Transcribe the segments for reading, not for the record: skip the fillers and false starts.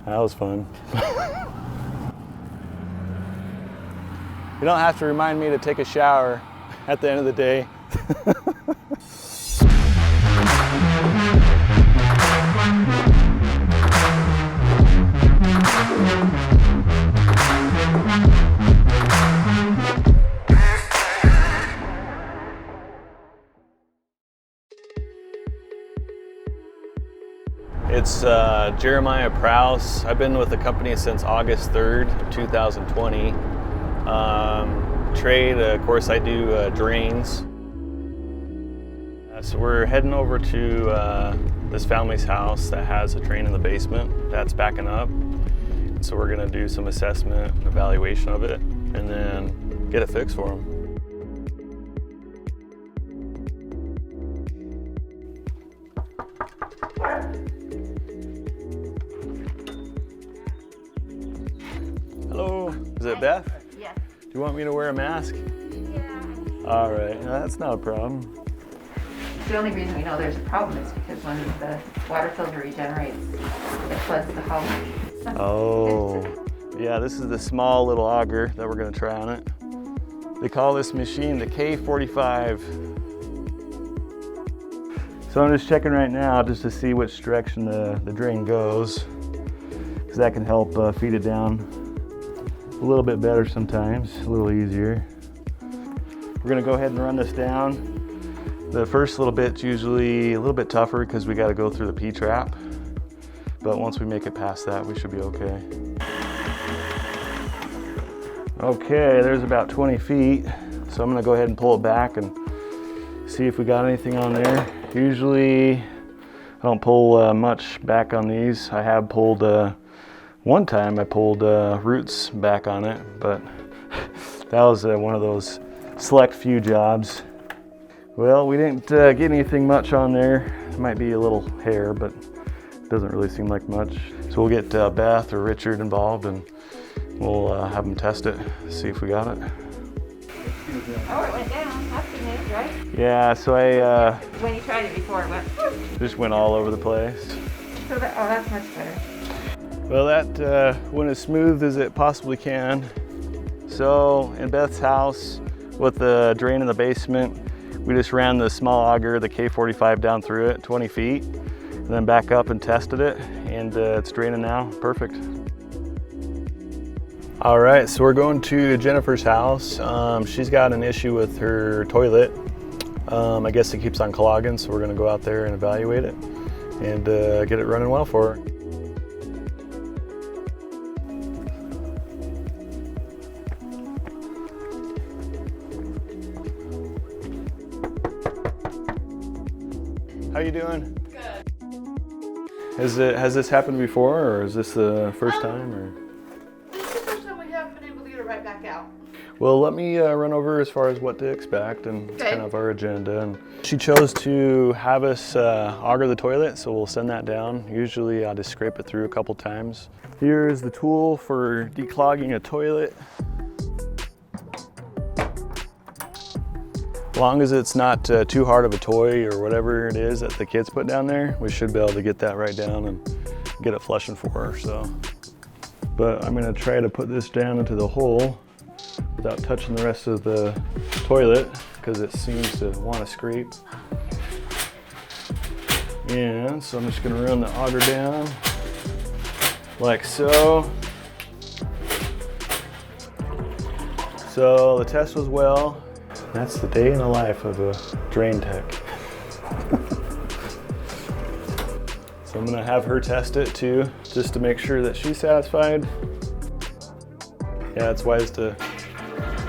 That was fun. You don't have to remind me to take a shower at the end of the day. It's Jeremiah Prows. I've been with the company since August 3rd, 2020. Trade, of course, I do drains. So we're heading over to this family's house that has a drain in the basement that's backing up. So we're gonna do some assessment and evaluation of it and then get it fixed for them. Hello, is it Beth? Yes. Do you want me to wear a mask? Yeah. All right, no, that's not a problem. The only reason we know there's a problem is because when the water filter regenerates, it floods the hallway. Oh, yeah, this is the small little auger that we're gonna try on it. They call this machine the K45. So I'm just checking right now just to see which direction the drain goes, because that can help feed it down a little bit better sometimes, a little easier. We're gonna go ahead and run this down. The first little bit's usually a little bit tougher because we gotta go through the P-trap. But once we make it past that, we should be okay. Okay, there's about 20 feet. So I'm gonna go ahead and pull it back and see if we got anything on there. Usually, I don't pull much back on these. I have pulled, one time I pulled roots back on it, but that was one of those select few jobs. Well, we didn't get anything much on there. It might be a little hair, but it doesn't really seem like much. So we'll get Beth or Richard involved and we'll have them test it, see if we got it. Oh, it went down. That's good news, right? Yeah, so I When you tried it before, it went. just went all over the place. So that, oh, that's much better. Well, that went as smooth as it possibly can. So in Beth's house, with the drain in the basement, we just ran the small auger, the K45, down through it, 20 feet, and then back up and tested it, and it's draining now, perfect. All right, so we're going to Jennifer's house. She's got an issue with her toilet. I guess it keeps on clogging, so we're gonna go out there and evaluate it and get it running well for her. How you doing? Good. Has this happened before, or is this the first time? Or? This is the first time we haven't been able to get it right back out. Well, let me run over as far as what to expect and Okay. kind of our agenda. And she chose to have us auger the toilet, so we'll send that down. Usually I'll just scrape it through a couple times. Here's the tool for declogging a toilet. As long as it's not too hard of a toy or whatever it is that the kids put down there, we should be able to get that right down and get it flushing for her. So, but I'm gonna try to put this down into the hole without touching the rest of the toilet because it seems to want to scrape. And so I'm just gonna run the auger down like so. So the test was well. That's the day in the life of a drain tech. So I'm gonna have her test it too, just to make sure that she's satisfied. Yeah, it's wise to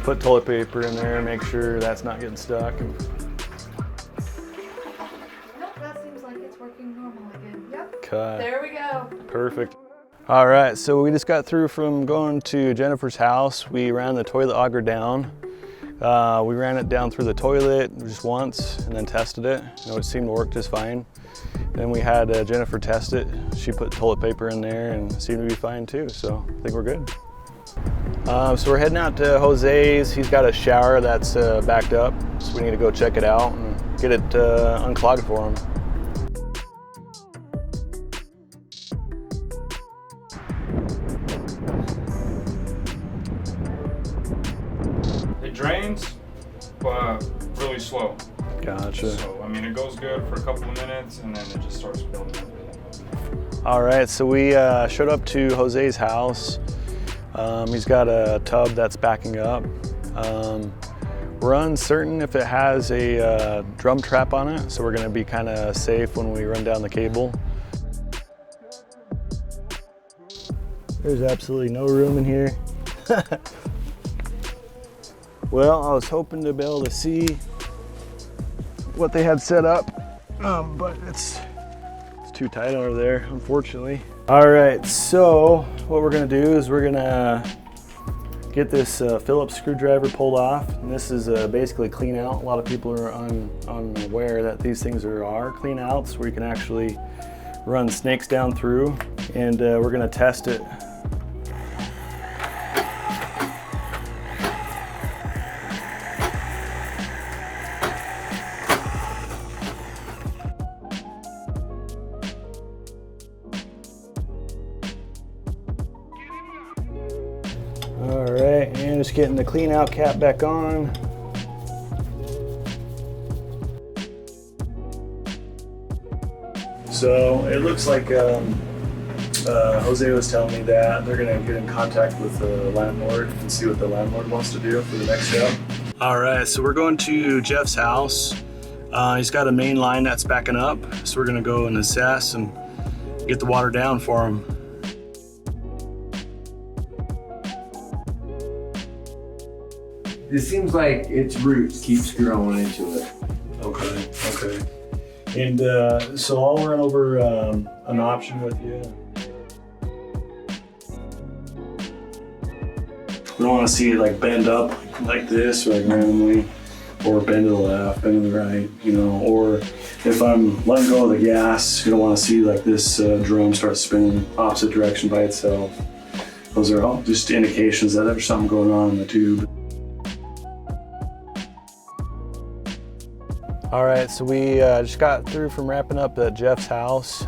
put toilet paper in there and make sure that's not getting stuck. Nope, that seems like it's working normal again. Yep. Okay. There we go. Perfect. All right, so we just got through from going to Jennifer's house. We ran the toilet auger down. We ran it down through the toilet just once and then tested it. It seemed to work just fine. Then we had Jennifer test it. She put toilet paper in there and it seemed to be fine too, so I think we're good. So we're heading out to Jose's. He's got a shower that's backed up, so we need to go check it out and get it unclogged for him. Gotcha. So, I mean, it goes good for a couple of minutes and then it just starts building up. All right, so we showed up to Jose's house. He's got a tub that's backing up. We're uncertain if it has a drum trap on it, so we're gonna be kind of safe when we run down the cable. There's absolutely no room in here. Well, I was hoping to be able to see what they had set up, but it's too tight over there, unfortunately. All right, so what we're gonna do is we're gonna get this Phillips screwdriver pulled off. And this is basically clean out. A lot of people are unaware that these things are clean outs where you can actually run snakes down through, and we're gonna test it. All right, and just getting the clean out cap back on. So it looks like Jose was telling me that they're gonna get in contact with the landlord and see what the landlord wants to do for the next step. All right, so we're going to Jeff's house. He's got a main line that's backing up, so we're gonna go and assess and get the water down for him. It seems like its roots keeps growing into it. Okay, okay. And so I'll run over an option with you. We don't want to see it like bend up like this, or like randomly, or bend to the left, bend to the right, you know, or if I'm letting go of the gas, you don't want to see like this drum start spinning opposite direction by itself. Those are all just indications that there's something going on in the tube. All right, so we just got through from wrapping up at Jeff's house.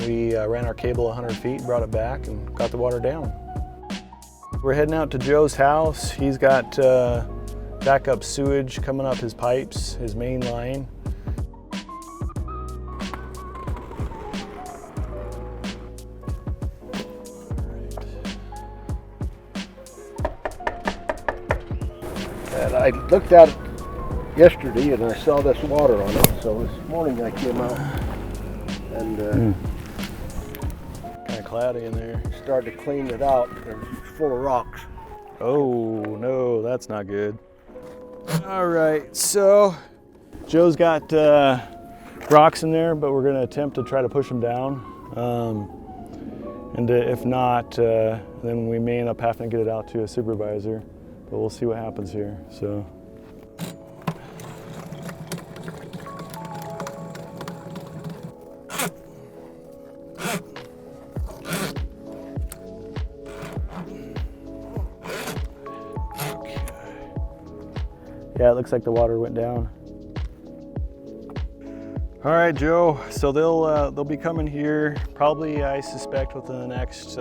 We ran our cable 100 feet, brought it back, and got the water down. We're heading out to Joe's house. He's got backup sewage coming up his pipes, his main line. And I looked at it yesterday and I saw this water on it, so this morning I came out and Kind of cloudy in there. started to clean it out. It was full of rocks. Oh no, that's not good. All right, so Joe's got rocks in there, but we're gonna attempt to try to push them down. And if not, then we may end up having to get it out to a supervisor, but we'll see what happens here, so. Yeah, it looks like the water went down. All right, Joe, so they'll be coming here probably, I suspect, within the next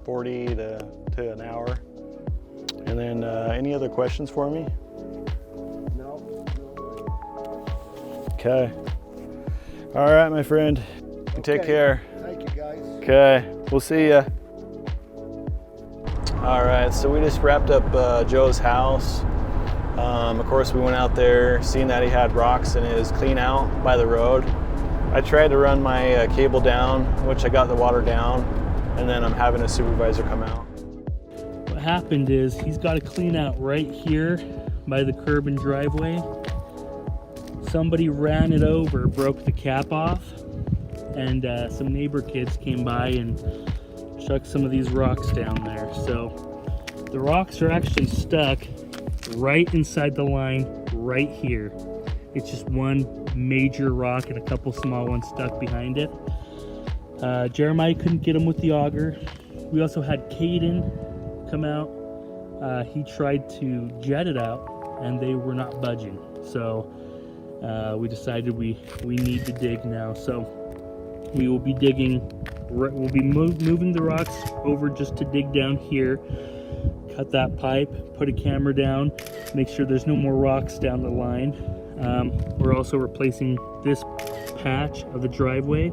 40 to an hour. And then any other questions for me? No. Okay. All right, my friend. You take care. Thank you, guys. Okay, we'll see ya. All right, so we just wrapped up Joe's house. Of course, we went out there, seeing that he had rocks in his clean out by the road. I tried to run my cable down, which I got the water down, and then I'm having a supervisor come out. What happened is he's got a clean out right here by the curb and driveway. Somebody ran it over, broke the cap off, and some neighbor kids came by and chucked some of these rocks down there. So the rocks are actually stuck right inside the line right here. It's just one major rock and a couple small ones stuck behind it. Jeremiah couldn't get them with the auger. We also had Caden come out. He tried to jet it out and they were not budging. So we decided we need to dig now. So we will be digging, we'll be moving the rocks over just to dig down here. Cut that pipe, put a camera down, make sure there's no more rocks down the line. We're also replacing this patch of the driveway.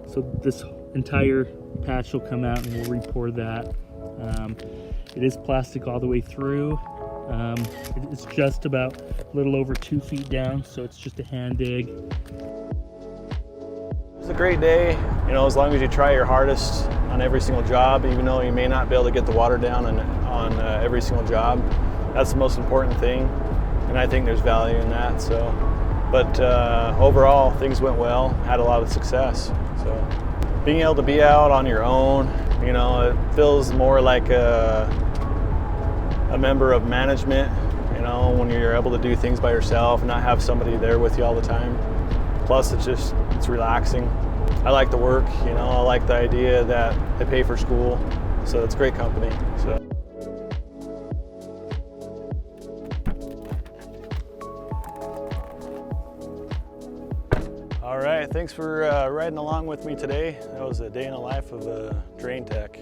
So this entire patch will come out and we'll re-pour that. It is plastic all the way through. It's just about a little over 2 feet down, so it's just a hand dig. It's a great day, you know, as long as you try your hardest on every single job, even though you may not be able to get the water down on every single job. That's the most important thing, and I think there's value in that. So, but overall, things went well. Had a lot of success. So, being able to be out on your own, you know, it feels more like a member of management. You know, when you're able to do things by yourself and not have somebody there with you all the time. Plus, it's relaxing. I like the work, you know, I like the idea that they pay for school, so it's great company. So. All right, thanks for riding along with me today. That was a day in the life of a drain tech.